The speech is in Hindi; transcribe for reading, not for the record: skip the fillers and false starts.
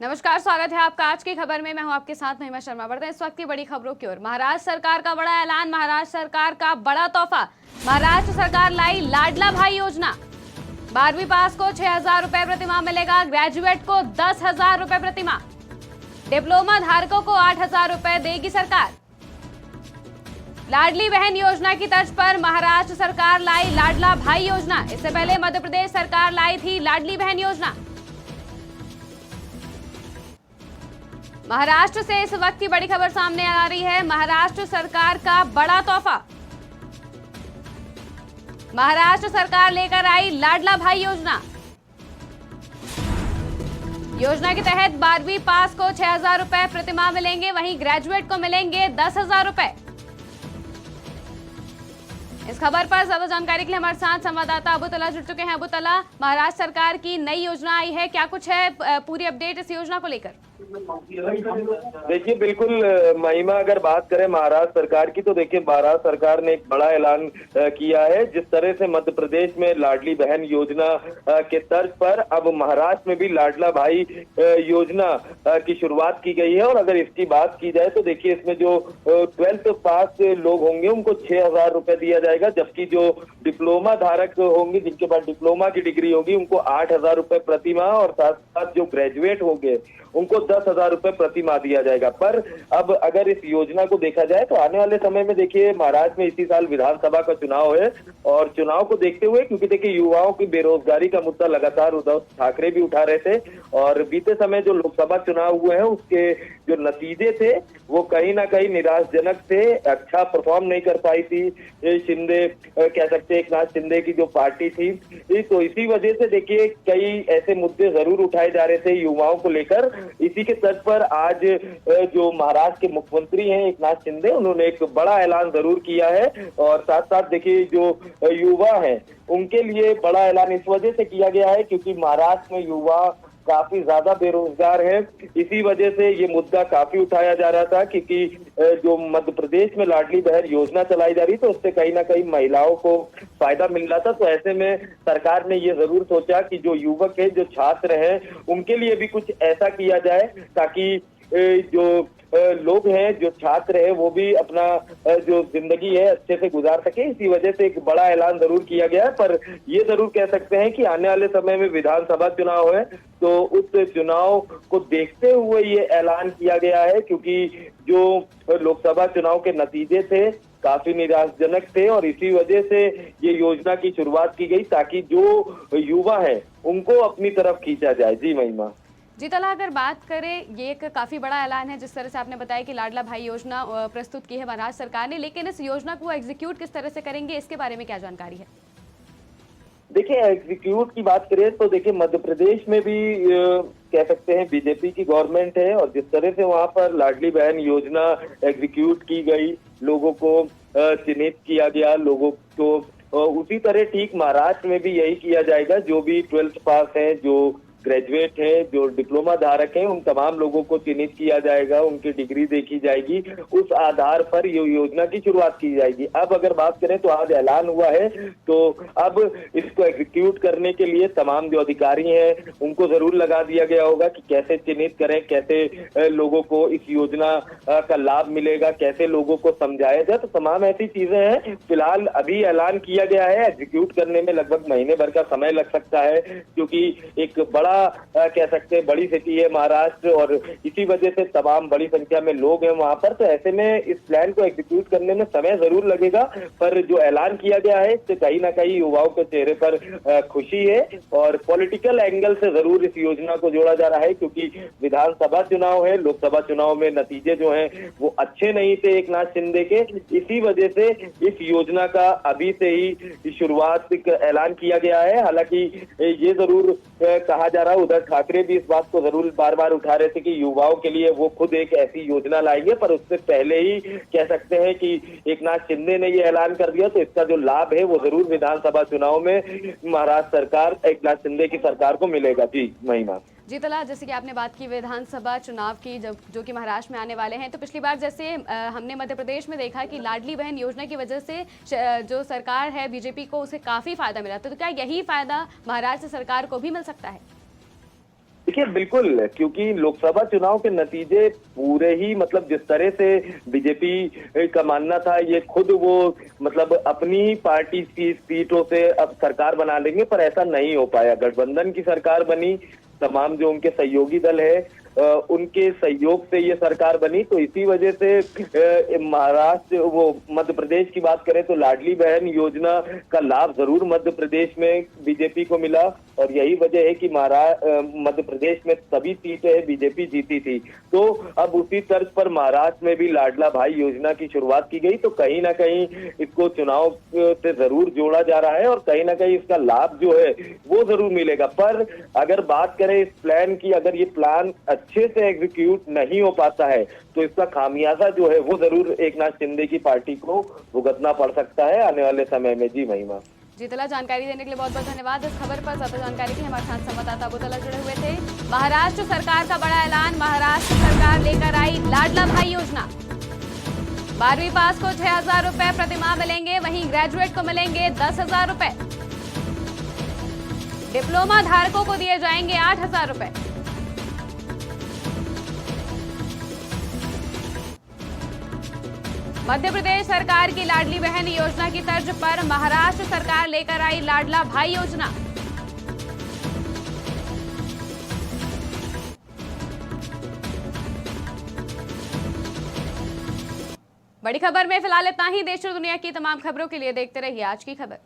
नमस्कार, स्वागत है आपका आज की खबर में। मैं हूं आपके साथ महिमा शर्मा। बढ़ते हैं इस वक्त की बड़ी खबरों की ओर। महाराष्ट्र सरकार का बड़ा ऐलान, महाराष्ट्र सरकार का बड़ा तोहफा। महाराष्ट्र सरकार लाई लाडला भाई योजना। 12वीं पास को 6,000 रुपए प्रतिमाह मिलेगा, ग्रेजुएट को 10,000 रुपए प्रतिमाह, डिप्लोमा धारकों को 8,000 रुपए देगी सरकार। लाडली बहन योजना की तर्ज पर महाराष्ट्र सरकार लाई लाडला भाई योजना। इससे पहले मध्य प्रदेश सरकार लाई थी लाडली बहन योजना। महाराष्ट्र से इस वक्त की बड़ी खबर सामने आ रही है। महाराष्ट्र सरकार का बड़ा तोहफा। महाराष्ट्र सरकार लेकर आई लाडला भाई योजना। योजना के तहत 12वीं पास को 6,000 रुपए प्रतिमाह मिलेंगे, वहीं ग्रेजुएट को मिलेंगे 10,000 रुपए। इस खबर पर ज्यादा जानकारी के लिए हमारे साथ संवाददाता अबुतला जुड़ चुके हैं। अबुतला, महाराष्ट्र सरकार की नई योजना आई है, क्या कुछ है पूरी अपडेट इस योजना को लेकर? देखिए, बिल्कुल महिमा, अगर बात करें महाराष्ट्र सरकार की तो देखिए महाराष्ट्र सरकार ने एक बड़ा ऐलान किया है। जिस तरह से मध्य प्रदेश में लाडली बहन योजना के तर्ज पर अब महाराष्ट्र में भी लाडला भाई योजना की शुरुआत की गई है। और अगर इसकी बात की जाए तो देखिए इसमें जो 12th पास लोग होंगे उनको 6,000 रुपए दिया जाएगा, जबकि जो डिप्लोमा धारक होंगे, जिनके पास डिप्लोमा की डिग्री होगी, उनको 8,000 रुपए प्रतिमाह, और साथ साथ जो ग्रेजुएट होंगे उनको 10,000 रुपए प्रतिमाह दिया जाएगा। पर अब अगर इस योजना को देखा जाए तो आने वाले समय में देखिए महाराष्ट्र में इसी साल विधानसभा का चुनाव है, और चुनाव को देखते हुए, क्योंकि देखिए युवाओं की बेरोजगारी का मुद्दा लगातार उद्धव ठाकरे भी उठा रहे थे, और बीते समय जो लोकसभा चुनाव हुए हैं उसके जो नतीजे थे वो कहीं ना कहीं निराशजनक थे। अच्छा परफॉर्म नहीं कर पाई थी शिंदे, कह सकते हैं एकनाथ शिंदे की जो पार्टी थी। तो इसी वजह से देखिए कई ऐसे मुद्दे जरूर उठाए जा रहे थे युवाओं को लेकर। इसी के तर्ज पर आज जो महाराष्ट्र के मुख्यमंत्री हैं एकनाथ शिंदे, उन्होंने एक बड़ा ऐलान जरूर किया है। और साथ साथ देखिए जो युवा हैं उनके लिए बड़ा ऐलान इस वजह से किया गया है क्योंकि महाराष्ट्र में युवा काफी ज्यादा बेरोजगार है। इसी वजह से ये मुद्दा काफी उठाया जा रहा था, क्योंकि जो मध्य प्रदेश में लाडली बहन योजना चलाई जा रही तो उससे कहीं ना कहीं महिलाओं को फायदा मिल रहा था। तो ऐसे में सरकार ने ये जरूर सोचा कि जो युवक है, जो छात्र हैं, उनके लिए भी कुछ ऐसा किया जाए ताकि जो लोग हैं, जो छात्र हैं, वो भी अपना जो जिंदगी है अच्छे से गुजार सके। इसी वजह से एक बड़ा ऐलान जरूर किया गया है। पर ये जरूर कह सकते हैं कि आने वाले समय में विधानसभा चुनाव है तो उस चुनाव को देखते हुए ये ऐलान किया गया है, क्योंकि जो लोकसभा चुनाव के नतीजे थे काफी निराशजनक थे, और इसी वजह से ये योजना की शुरुआत की गई ताकि जो युवा है उनको अपनी तरफ खींचा जाए। जी महिमा। जी तला, अगर बात करें, ये एक काफी बड़ा ऐलान है जिस तरह से आपने बताया कि लाडला भाई योजना प्रस्तुत की है महाराष्ट्र सरकार ने, लेकिन इस योजना को एग्जीक्यूट किस तरह से करेंगे, इसके बारे में क्या जानकारी है? देखिए, एग्जीक्यूट की बात करें तो देखिए मध्य प्रदेश में भी कह सकते हैं बीजेपी की गवर्नमेंट है, और जिस तरह से वहां पर लाडली बहन योजना एग्जीक्यूट की गई, लोगों को चिन्हित किया गया, लोगों को उसी तरह ठीक महाराष्ट्र में भी यही किया जाएगा। जो भी 12th पास है, जो ग्रेजुएट है, जो डिप्लोमा धारक हैं, उन तमाम लोगों को चिन्हित किया जाएगा, उनकी डिग्री देखी जाएगी, उस आधार पर ये योजना की शुरुआत की जाएगी। अब अगर बात करें तो आज ऐलान हुआ है, तो अब इसको एग्जीक्यूट करने के लिए तमाम जो अधिकारी हैं उनको जरूर लगा दिया गया होगा कि कैसे चिन्हित करें, कैसे लोगों को इस योजना का लाभ मिलेगा, कैसे लोगों को समझाया जाए। तो तमाम ऐसी चीजें हैं। फिलहाल अभी ऐलान किया गया है, एग्जीक्यूट करने में लगभग महीने भर का समय लग सकता है, क्योंकि एक बड़ा कह सकते हैं बड़ी सिटी है महाराष्ट्र, और इसी वजह से तमाम बड़ी संख्या में लोग हैं वहां पर। तो ऐसे में इस प्लान को एग्जीक्यूट करने में समय जरूर लगेगा, पर जो ऐलान किया गया है इससे कहीं ना कहीं युवाओं के चेहरे पर खुशी है, और पॉलिटिकल एंगल से जरूर इस योजना को जोड़ा जा रहा है, क्योंकि विधानसभा चुनाव है, लोकसभा चुनाव में नतीजे जो हैं वो अच्छे नहीं थे एकनाथ शिंदे के। इसी वजह से इस योजना का अभी से ही शुरुआत ऐलान किया गया है। हालांकि ये जरूर कहा जा रहा है, उद्धव ठाकरे भी इस बात को जरूर बार बार उठा रहे थे कि युवाओं के लिए वो खुद एक ऐसी योजना लाएंगे, पर उससे पहले ही कह सकते हैं कि एकनाथ शिंदे ने ये ऐलान कर दिया, तो इसका जो लाभ है वो जरूर विधानसभा चुनाव में महाराष्ट्र सरकार, एकनाथ शिंदे की सरकार को मिलेगा। जी महिमा। जी तला, जैसे कि आपने बात की विधानसभा चुनाव की, जो कि महाराष्ट्र में आने वाले हैं, तो पिछली बार जैसे हमने मध्य प्रदेश में देखा कि लाडली बहन योजना की वजह से जो सरकार है बीजेपी को, उसे काफी फायदा मिला, तो क्या यही फायदा महाराष्ट्र सरकार को भी मिल सकता है? देखिए बिल्कुल, क्योंकि लोकसभा चुनाव के नतीजे पूरे ही मतलब जिस तरह से बीजेपी का मानना था, ये खुद वो मतलब अपनी पार्टी की सीटों से अब सरकार बना लेंगे, पर ऐसा नहीं हो पाया। गठबंधन की सरकार बनी, तमाम जो उनके सहयोगी दल है उनके सहयोग से ये सरकार बनी। तो इसी वजह से महाराष्ट्र वो मध्य प्रदेश की बात करें तो लाडली बहन योजना का लाभ जरूर मध्य प्रदेश में बीजेपी को मिला, और यही वजह है कि मध्य प्रदेश में सभी सीटें बीजेपी जीती थी। तो अब उसी तर्ज पर महाराष्ट्र में भी लाडला भाई योजना की शुरुआत की गई। तो कहीं ना कहीं इसको चुनाव से जरूर जोड़ा जा रहा है और कहीं ना कहीं इसका लाभ जो है वो जरूर मिलेगा। पर अगर बात करें इस प्लान की, अगर ये प्लान अच्छे से एग्जीक्यूट नहीं हो पाता है तो इसका खामियाजा जो है वो जरूर एकनाथ शिंदे की पार्टी को भुगतना पड़ सकता है आने वाले समय में। जी महिमा जी तला, जानकारी देने के लिए बहुत बहुत धन्यवाद। इस खबर पर ज्यादा जानकारी के लिए हमारे साथ संवाददाता अबू तला जुड़े हुए थे। महाराष्ट्र सरकार का बड़ा ऐलान, महाराष्ट्र सरकार लेकर आई लाडला भाई योजना। 12वीं पास को 6,000 रुपए प्रतिमाह मिलेंगे, वहीं ग्रेजुएट को मिलेंगे 10,000 रुपए। डिप्लोमा धारकों को दिए जाएंगे 8,000 रुपए। मध्य प्रदेश सरकार की लाडली बहन योजना की तर्ज पर महाराष्ट्र सरकार लेकर आई लाडला भाई योजना। बड़ी खबर में फिलहाल इतना ही। देश और दुनिया की तमाम खबरों के लिए देखते रहिए आज की खबर।